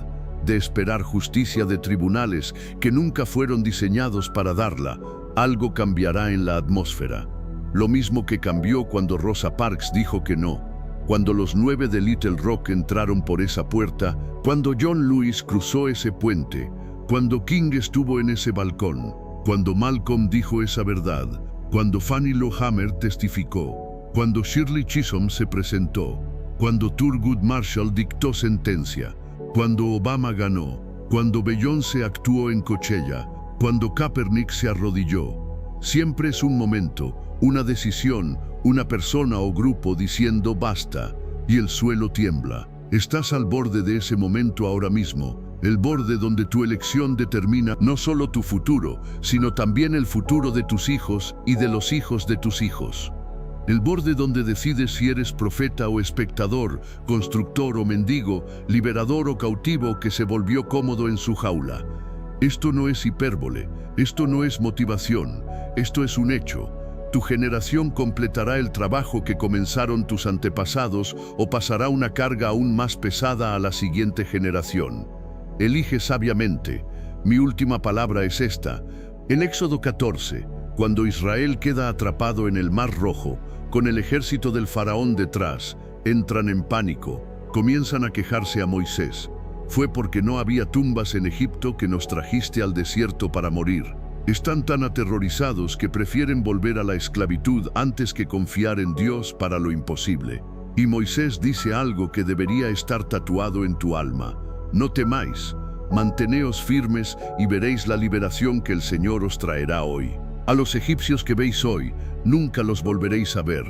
Speaker 1: de esperar justicia de tribunales que nunca fueron diseñados para darla, algo cambiará en la atmósfera. Lo mismo que cambió cuando Rosa Parks dijo que no, cuando los 9 de Little Rock entraron por esa puerta, cuando John Lewis cruzó ese puente, cuando King estuvo en ese balcón, cuando Malcolm dijo esa verdad, cuando Fannie Lou Hamer testificó, cuando Shirley Chisholm se presentó, cuando Thurgood Marshall dictó sentencia, cuando Obama ganó, cuando Beyoncé actuó en Coachella, cuando Kaepernick se arrodilló. Siempre es un momento, una decisión, una persona o grupo diciendo basta, y el suelo tiembla. Estás al borde de ese momento ahora mismo, el borde donde tu elección determina no solo tu futuro, sino también el futuro de tus hijos y de los hijos de tus hijos. El borde donde decides si eres profeta o espectador, constructor o mendigo, liberador o cautivo que se volvió cómodo en su jaula. Esto no es hipérbole, esto no es motivación, esto es un hecho. Tu generación completará el trabajo que comenzaron tus antepasados o pasará una carga aún más pesada a la siguiente generación. Elige sabiamente. Mi última palabra es esta. En Éxodo 14, cuando Israel queda atrapado en el Mar Rojo, con el ejército del faraón detrás, entran en pánico, comienzan a quejarse a Moisés. Fue porque no había tumbas en Egipto que nos trajiste al desierto para morir. Están tan aterrorizados que prefieren volver a la esclavitud antes que confiar en Dios para lo imposible. Y Moisés dice algo que debería estar tatuado en tu alma. No temáis, manteneos firmes y veréis la liberación que el Señor os traerá hoy. A los egipcios que veis hoy, nunca los volveréis a ver.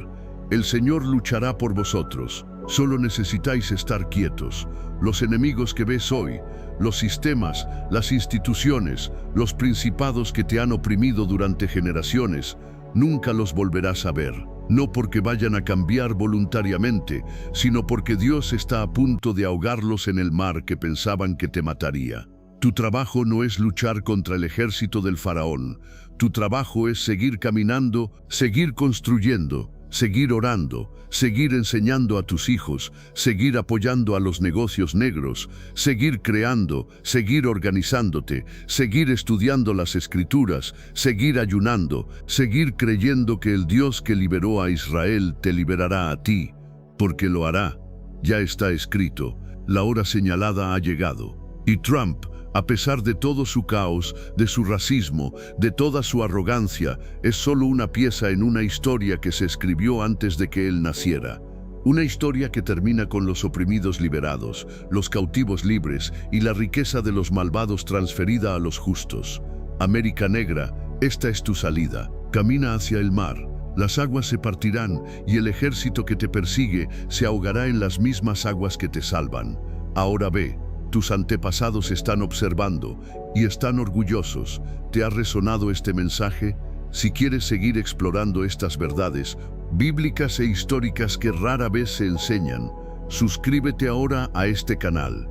Speaker 1: El Señor luchará por vosotros. Solo necesitáis estar quietos. Los enemigos que ves hoy, los sistemas, las instituciones, los principados que te han oprimido durante generaciones, nunca los volverás a ver. No porque vayan a cambiar voluntariamente, sino porque Dios está a punto de ahogarlos en el mar que pensaban que te mataría. Tu trabajo no es luchar contra el ejército del faraón. Tu trabajo es seguir caminando, seguir construyendo, seguir orando, seguir enseñando a tus hijos, seguir apoyando a los negocios negros, seguir creando, seguir organizándote, seguir estudiando las Escrituras, seguir ayunando, seguir creyendo que el Dios que liberó a Israel te liberará a ti, porque lo hará. Ya está escrito, la hora señalada ha llegado. Y Trump, a pesar de todo su caos, de su racismo, de toda su arrogancia, es solo una pieza en una historia que se escribió antes de que él naciera. Una historia que termina con los oprimidos liberados, los cautivos libres y la riqueza de los malvados transferida a los justos. América Negra, esta es tu salida. Camina hacia el mar. Las aguas se partirán y el ejército que te persigue se ahogará en las mismas aguas que te salvan. Ahora ve. Tus antepasados están observando y están orgullosos. ¿Te ha resonado este mensaje? Si quieres seguir explorando estas verdades bíblicas e históricas que rara vez se enseñan, suscríbete ahora a este canal.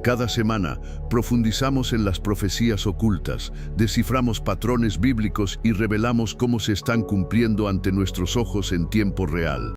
Speaker 1: Cada semana profundizamos en las profecías ocultas, desciframos patrones bíblicos y revelamos cómo se están cumpliendo ante nuestros ojos en tiempo real.